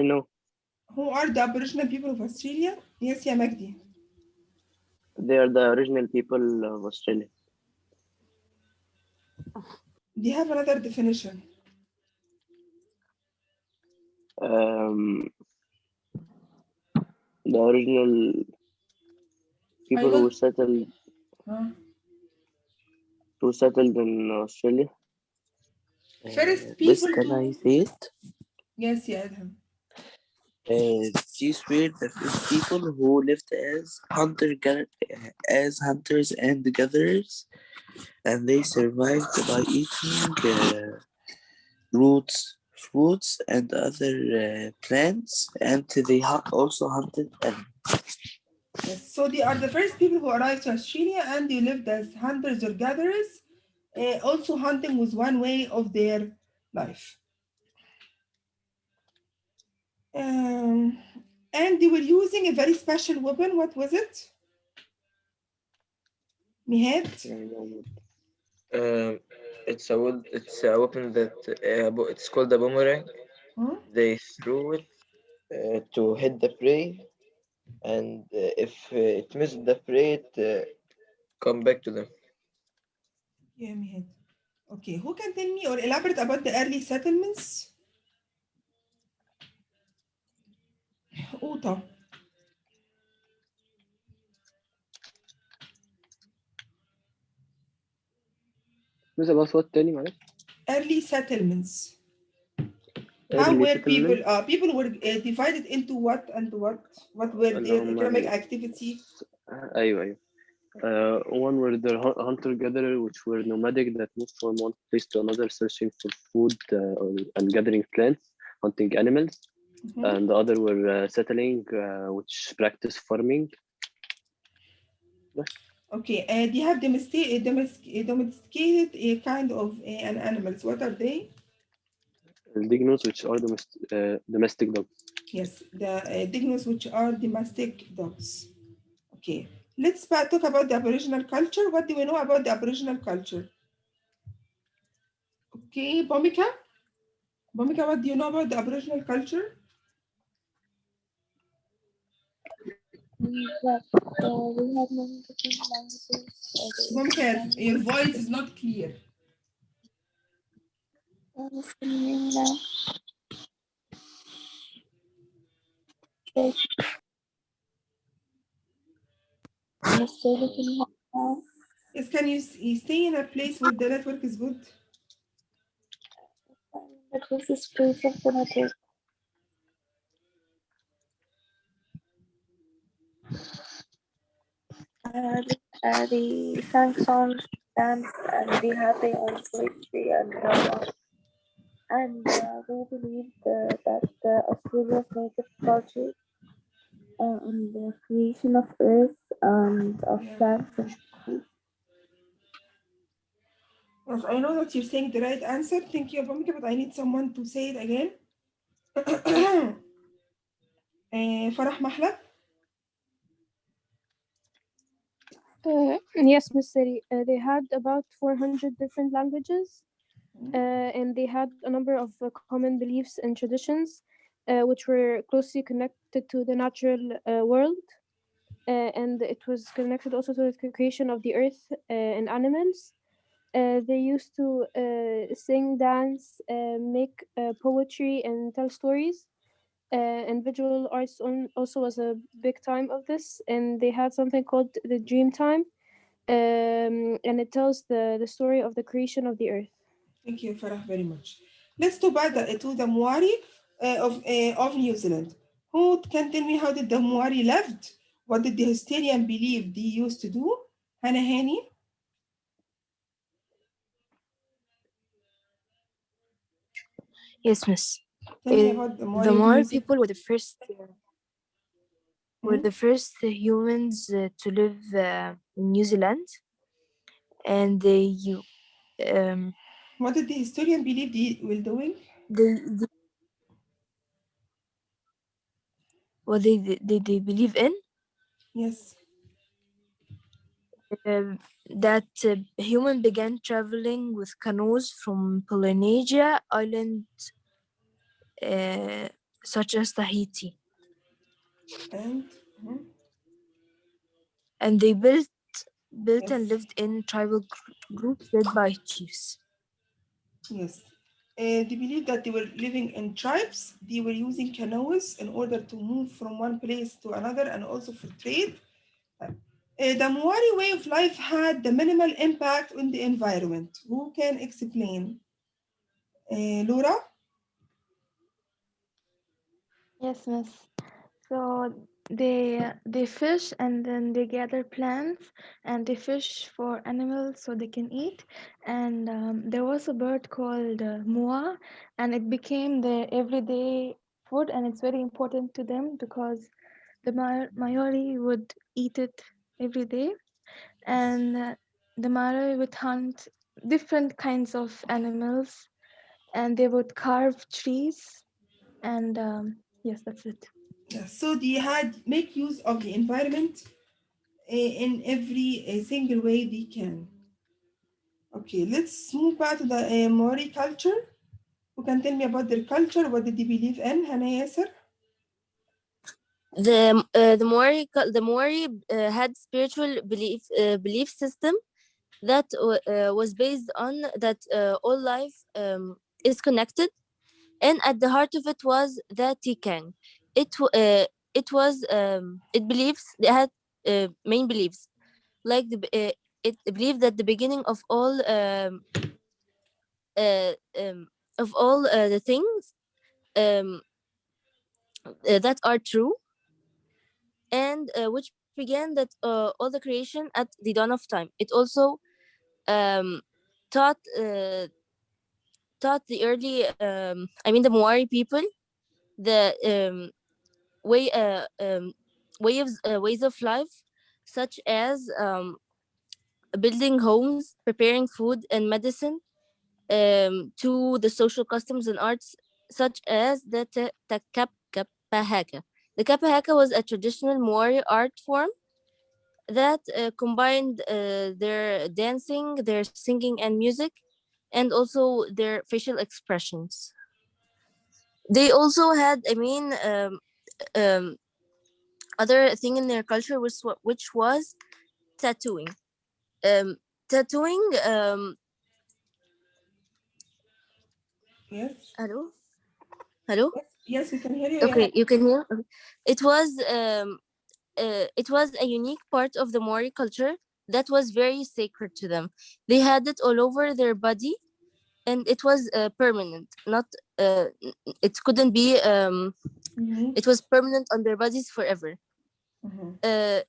I know. Who are the Aboriginal people of Australia? Yes, يا مجدي. They are the original people of Australia. They have another definition. Um, the original people أيوة. who settled in Australia. First This people can to... I say it? Yes, يا أدهم. These were the first people who lived as hunters and gatherers, and they survived by eating roots, fruits, and other plants, and they also hunted animals. Yes, so they are the first people who arrived to Australia and they lived as hunters or gatherers. Also, hunting was one way of their life. And they were using a very special weapon. What was it? Mihad? It's a weapon that it's called a boomerang. Huh? They threw it to hit the prey, and if it missed the prey, it come back to them. Yeah, Mihad. Okay, who can tell me or elaborate about the early settlements? Uta. This about what تاني معلش؟ Early settlements. How Early were people? settlement. People were divided into what and what? What were اللي their هم economic activity? أيوه. One were the hunter-gatherer, which were nomadic that moved from one place to another, searching for food and gathering plants, hunting animals. And the other were settling, which practice farming. Okay, they have domesticated a kind of an animals. What are they? Dignus, which are domestic dogs. Yes, the dignus, which are domestic dogs. Okay, let's talk about the Aboriginal culture. What do we know about the Aboriginal culture? Okay, Bomika, what do you know about the Aboriginal culture? We have many different languages. Bomika, your voice is not clear. now. Yes, can you stay in a place where the network is good? That was the space of the network. They sang songs, danced, and they had their own poetry and drama. And we believed that Australia's native culture on the creation of earth and of plants and trees. Yes, I know that you're saying the right answer. Thank you, Bomika, but I need someone to say it again. Farah Mahlab. Yes, Miss Siri. They had about 400 different languages, and they had a number of common beliefs and traditions, which were closely connected to the natural world, and it was connected also to the creation of the earth and animals. They used to sing, dance, make poetry, and tell stories. And visual arts also was a big time of this, and they had something called the dream time, and it tells the story of the creation of the earth. Thank you, Farah, very much. Let's go back to the Maori of New Zealand. Who can tell me how did the Maori lived? What did the historian believe they used to do? Hannah Haney? Yes, miss. Tell me about the Maori. The of Maori New Zealand. people were the first humans to live in New Zealand, and what did the historian believe they were doing? What they believe in? Yes. That human began traveling with canoes from Polynesia Island such as Tahiti. And mhm, And they built and yes, lived in tribal groups led by chiefs. yes. They believe that they were living in tribes. They were using canoes in order to move from one place to another and also for trade. The Maori way of life had the minimal impact on the environment. Who can explain? Laura? Yes, miss. So they fish and then they gather plants and they fish for animals so they can eat. And there was a bird called moa, and it became their everyday food, and it's very important to them because the Maori would eat it every day, and the Maori would hunt different kinds of animals, and they would carve trees, and yes, that's it. Yes. So they had make use of the environment in every single way they can. Okay, let's move back to the Maori culture. Who can tell me about their culture? What did they believe in? Hannah Yasser? The Maori had spiritual belief system that was based on that all life is connected, and at the heart of it was the Tikang. It believes they had main beliefs like it believed that the beginning uh, um, of all the things um, that are true, and which began that all the creation at the dawn of time. It also um, taught the early the Maori people the way ways of life, such as building homes, preparing food and medicine, to the social customs and arts, such as the Kapahaka. The Kapahaka was a traditional Maori art form that combined their dancing, their singing and music, and also their facial expressions. They also had, um, other thing in their culture which was tattooing. Um, tattooing. Yes. Hello, hello. Yes, yes, we can hear you. Yeah. Okay, you can hear. Okay. It was it was a unique part of the Maori culture that was very sacred to them. They had it all over their body, and it was permanent. Not it couldn't be. Mm-hmm. It was permanent on their bodies forever. Mm-hmm. Uh,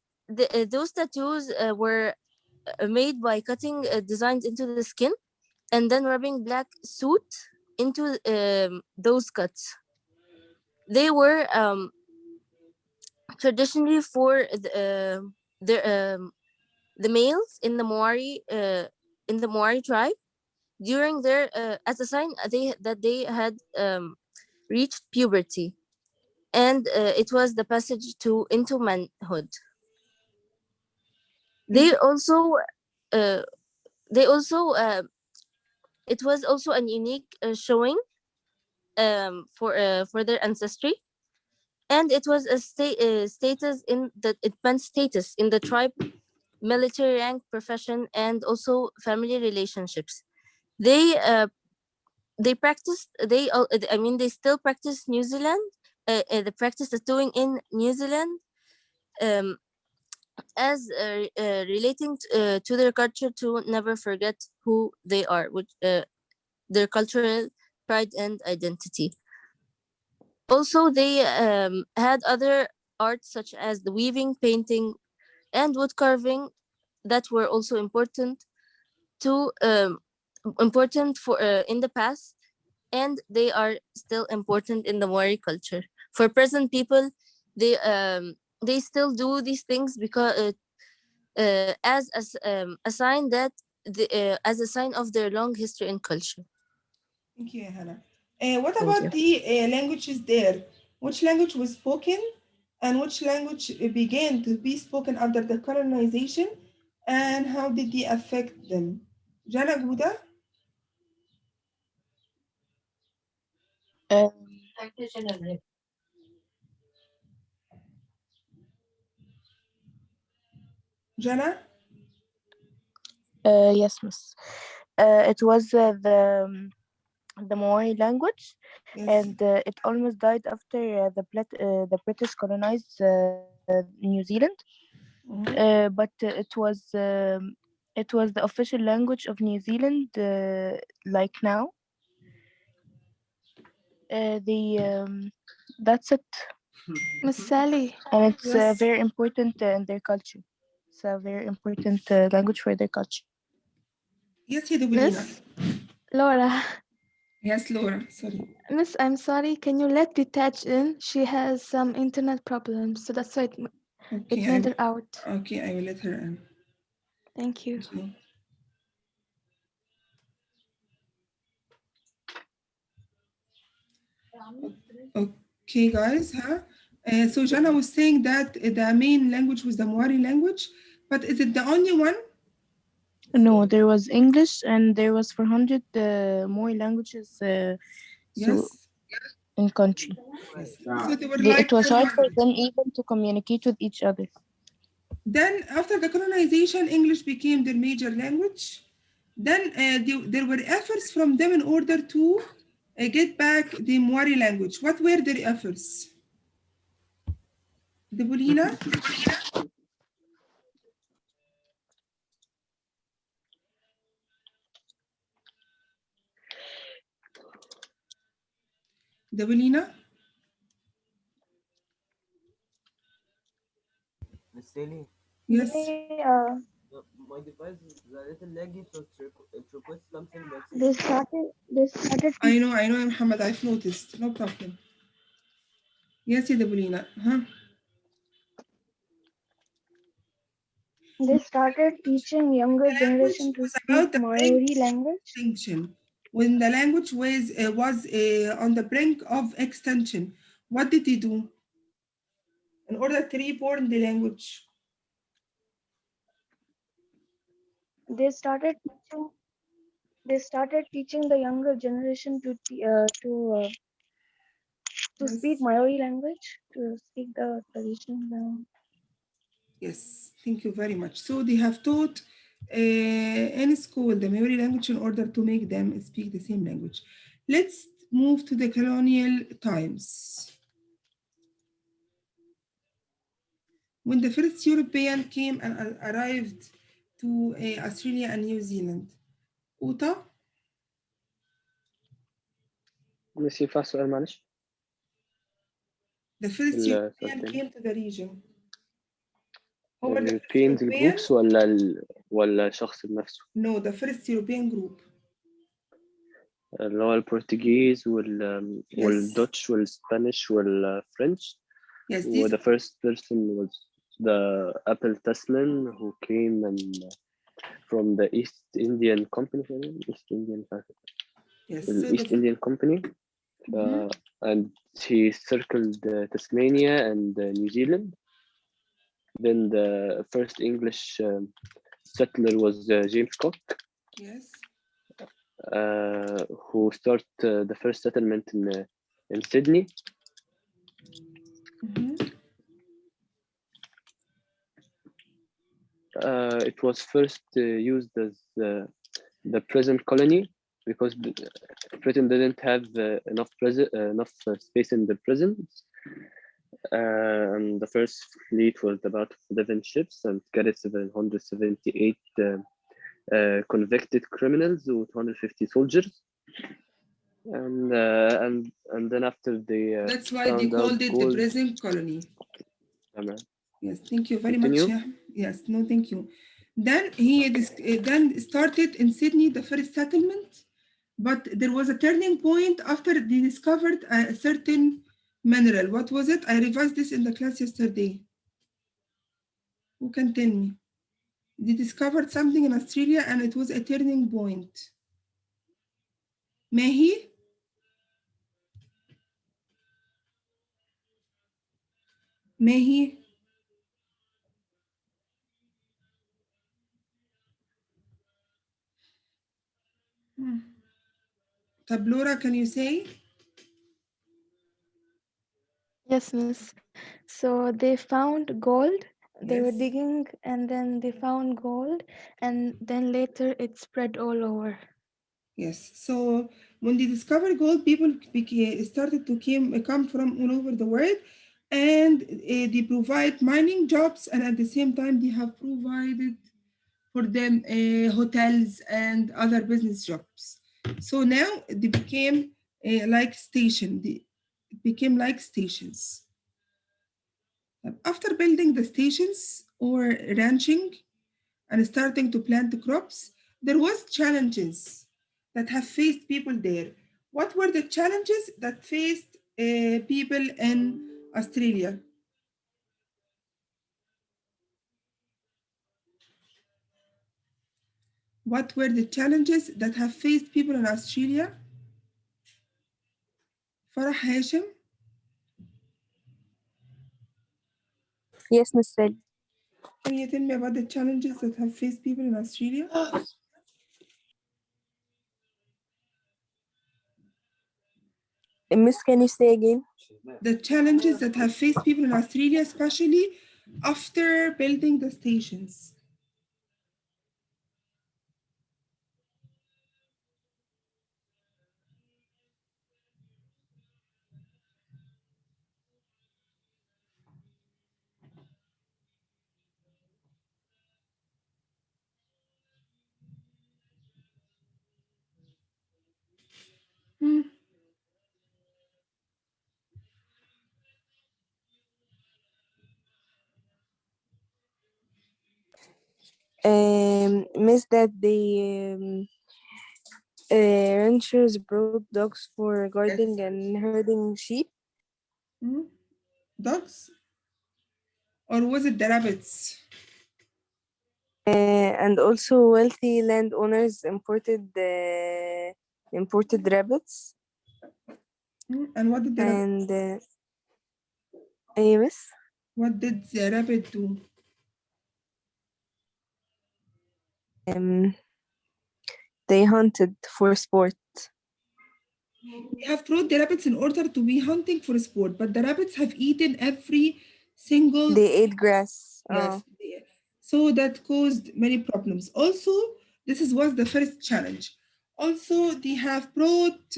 those tattoos were made by cutting designs into the skin and then rubbing black soot into those cuts. They were traditionally for the males in the Maori tribe during their as a sign they had reached puberty, and it was the passage to into manhood. Thank They you. also uh, they also it was also a unique showing for their ancestry, and it was a status in the it meant status in the tribe, military rank, profession, and also family relationships. They practiced they still practice New Zealand, the practice that's doing in New Zealand, um, as relating to their culture, to never forget who they are, which their cultural pride and identity. Also, they had other arts such as the weaving, painting, and wood carving that were also to important for in the past, and they are still important in the Maori culture. For present people, they still do these things because a sign that as a sign of their long history and culture. Thank you, Hannah. What Thank about you. the languages there? Which language was spoken and which language began to be spoken after the colonization, and how did they affect them? Jana Guda? Um, Jana? Yes, miss. It was the Maori language, Yes. and it almost died after the British colonized New Zealand. Mhm. But it was the official language of New Zealand, like now. That's it, Miss Sally. and it's Yes. very important in their culture. It's a very important language for their culture. Yes, Hidubulina. Miss Laura. Yes, Laura. Sorry. Miss, I'm sorry. Can you let Detach in? She has some internet problems, so that's why it Okay, made her out. I will let her in. Thank you. Thank you. Okay, guys, huh? So Jana was saying that the main language was the Maori language, but is it the only one? No, there was English, and there was 400 more languages. So Yes. in country, Yes. So they were it like was hard for 400. them even to communicate with each other. Then after the colonization, English became their major language. Then there were efforts from them in order to get back the Maori language. What were their efforts? Debulina? Debulina? Miss Sally, Yes. my device is a little laggy, so it requests something that's I know, Muhammad. I've noticed. No problem. Yes, Debulina. Huh? They started teaching younger The language generation to was speak about the brink Maori of language. extinction. When the language was on the brink of extinction, what did they do in order to reborn the language? They started teaching. They started teaching the younger generation to speak Yes. Maori language, to speak the traditional language. Yes, thank you very much. So they have taught in school the Maori language in order to make them speak the same language. Let's move to the colonial times. When the first European came and arrived to Australia and New Zealand. Uta, بس ينفع السؤال معلش the first السؤال European تاني came to the region. هو the first Europeans European? groups ولا شخص بنفسه No, the first European group. اللي هو البرتغيز Yes. والدوتش والسبانيش والفرنش Yes, the first person was the Apple Tasman who came from the East Indian Company yes. the So East Indian Company Mhm. and he circled Tasmania and New Zealand. Then the first English settler was James Cook, Yes. who started the first settlement in Sydney. Mhm. It was first used as the prison colony because Britain didn't have enough space in the prisons. And the first fleet was about 11 ships and carried 778 convicted criminals with 250 soldiers. And then after they That's why they found out called it the gold. prison colony. تمام. Yes, thank you very Continue. much. Yes, no, thank you. Then then started in Sydney the first settlement, but there was a turning point after they discovered a certain mineral. What was it? I revised this in the class yesterday. Who can tell me? They discovered something in Australia and it was a turning point. Mahi? Mahi? Tablora, can you say? Yes, miss. So they found gold they were Yes. digging and then they found gold, and then later it spread all over. Yes. So when they discovered gold, people started to come from all over the world, and they provide mining jobs, and at the same time they have provided for them hotels and other business jobs. So now they became like station. They became like stations. After building the stations or ranching and starting to plant the crops, there was challenges that have faced people there. What were the challenges that faced people in Australia? What were the challenges that have faced people in Australia? Farah Hashim, Yes, Miss Sally. can you tell me about the challenges that have faced people in Australia? Miss, can you say again? The challenges that have faced people in Australia, especially after building the stations. Hmm. Miss, that the ranchers brought dogs for Yes. guarding and herding sheep. Hmm. Dogs? Or was it the rabbits? And also wealthy landowners imported rabbits. Hmm. And what did the rabbit? And Miss, What did the rabbit do? um, they hunted for sport. They have brought the rabbits in order to be hunting for sport, but the rabbits have eaten every single. They ate grass. Yes. So that caused many problems. Also, was the first challenge. Also, they have brought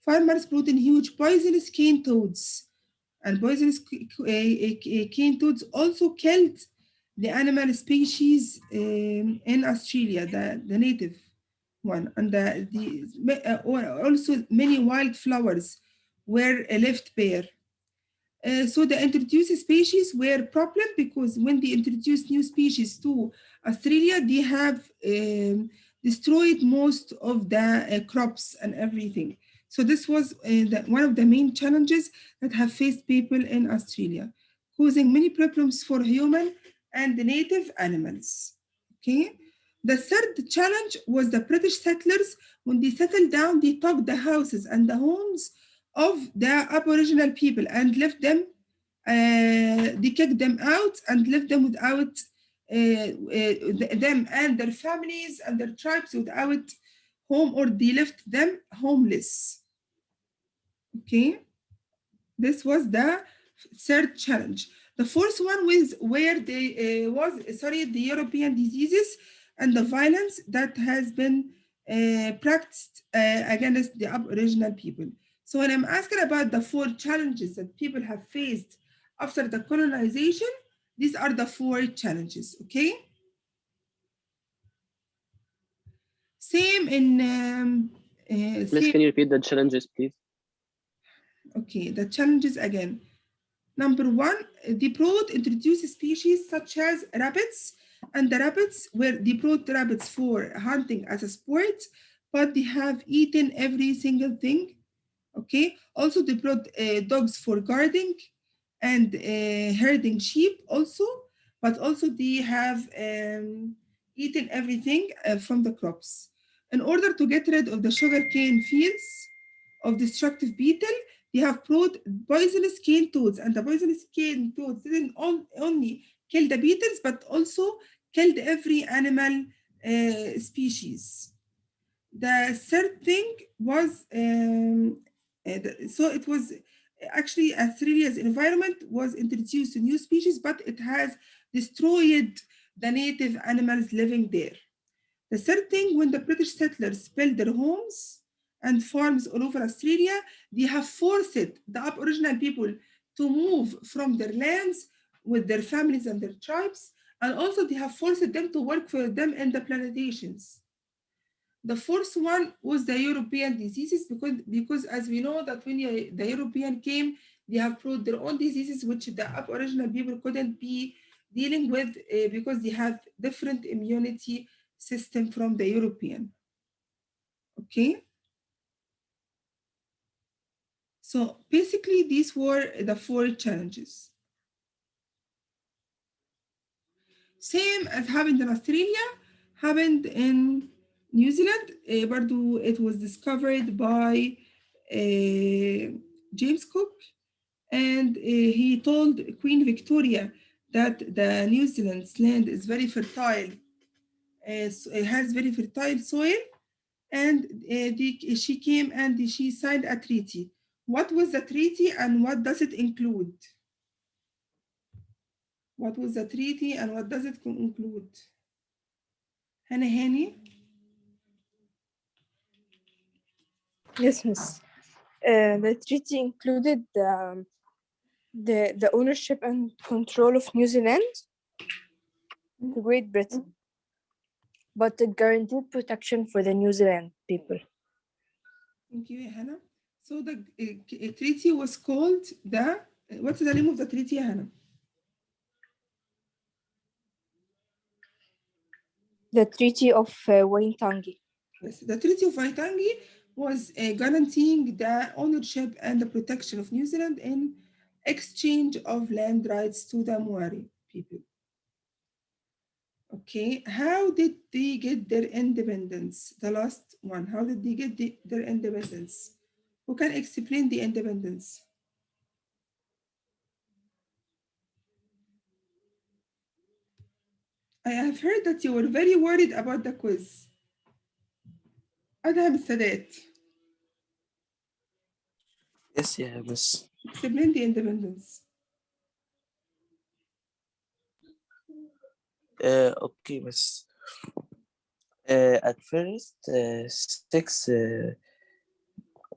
farmers brought in huge poisonous cane toads, and poisonous cane toads also killed the animal species in Australia, the native one, and also many wildflowers were left bare. So the introduced species were problem because when they introduced new species to Australia, they have destroyed most of the crops and everything. So this was one of the main challenges that have faced people in Australia, causing many problems for human and the native animals. Okay. The third challenge was the British settlers. When they settled down, they took the houses and the homes of the Aboriginal people and left them, they kicked them out and left them without them and their families and their tribes without home, or they left them homeless. Okay, this was the third challenge. The fourth one was where they the European diseases and the violence that has been practiced against the Aboriginal people. So when I'm asking about the four challenges that people have faced after the colonization, these are the four challenges. Okay, same in Miss, same. can you repeat the challenges, please? Okay, the challenges again. Number one, they brought introduced species such as rabbits, and the rabbits were they brought rabbits for hunting as a sport, but they have eaten every single thing. Okay. Also, they brought dogs for guarding and herding sheep. Also, but also they have eaten everything from the crops. In order to get rid of the sugarcane fields of destructive beetle, they have brought poisonous cane toads, and the poisonous cane toads didn't only kill the beetles, but also killed every animal species. The third thing was so it was Actually, Australia's environment was introduced to new species, but it has destroyed the native animals living there. The third thing, when the British settlers built their homes and farms all over Australia, they have forced the Aboriginal people to move from their lands with their families and their tribes, and also they have forced them to work for them in the plantations. The fourth one was the European diseases because as we know that when the European came, they have brought their own diseases which the Aboriginal people couldn't be dealing with because they have different immunity system from the European. Okay, so basically these were the four challenges. Same as happened in Australia, happened in New Zealand. برضو it was discovered by James Cook, and he told Queen Victoria that the New Zealand's land is very fertile, it has very fertile soil, and she came and she signed a treaty. What was the treaty and what does it include? What was the treaty and what does it include? Hannah Hani? Yes, miss. The treaty included the ownership and control of New Zealand to Great Britain, but it guaranteed protection for the New Zealand people. Thank you, Hannah. So the treaty was called the, what's the name of the treaty, Hannah? The Treaty of Waitangi. Yes, the Treaty of Waitangi was guaranteeing the ownership and the protection of New Zealand in exchange of land rights to the Maori people. Okay, how did they get their independence? The last one, how did they get their independence? Who can explain the independence? I have heard that you were very worried about the quiz. Adham Sadat, Yes, yeah, miss. explain the independence. Okay, miss. At first, six.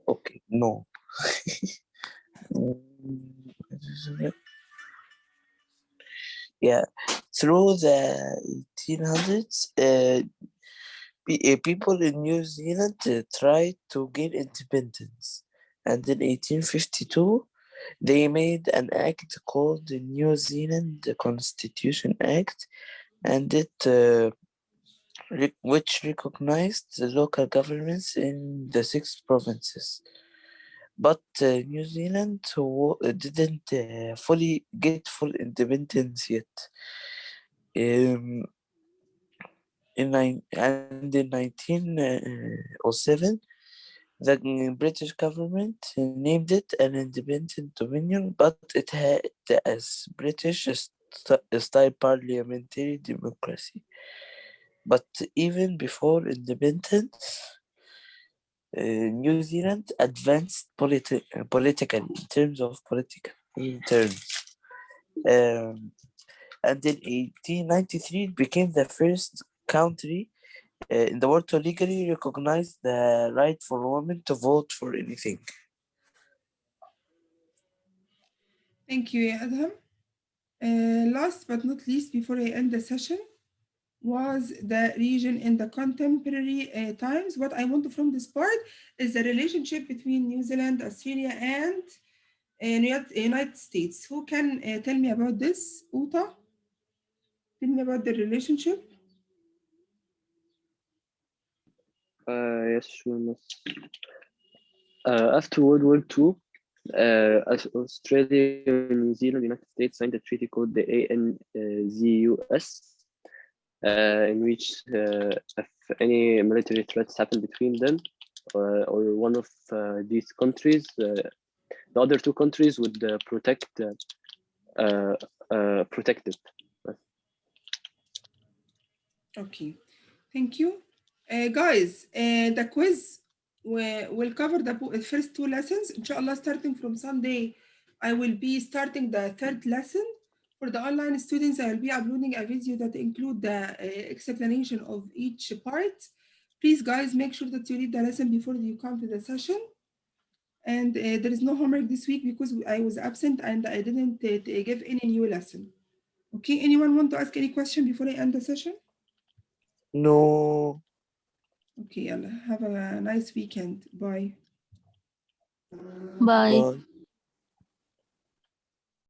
Okay, no. Yeah, through the 1800s, people in New Zealand tried to gain independence, and in 1852, they made an act called the New Zealand Constitution Act, and which recognized the local governments in the six provinces. But New Zealand didn't fully get full independence yet. And in 1907, the British government named it an independent dominion, but it had as British style parliamentary democracy. But even before independence, New Zealand advanced politically in terms of political terms. Um, and in 1893, it became the first country in the world to legally recognize the right for women to vote for anything. Thank you, Adham. Last but not least, before I end the session, was the region in the contemporary times. What I want from this part is the relationship between New Zealand, Australia, and United States. Who can tell me about this? Uta, tell me about the relationship. Yes, sure, miss. After World War II, Australia, New Zealand, United States signed a treaty called the ANZUS, in which if any military threats happen between them or one of these countries, the other two countries would protect it. Okay, thank you. Guys, the quiz we'll cover the first two lessons. Inshallah, starting from Sunday, I will be starting the third lesson. For the online students, I will be uploading a video that include the explanation of each part. Please, guys, make sure that you read the lesson before you come to the session. And there is no homework this week because I was absent and I didn't give any new lesson. Okay, anyone want to ask any question before I end the session? No. Okay, Allah, have a nice weekend. Bye. Bye. Bye.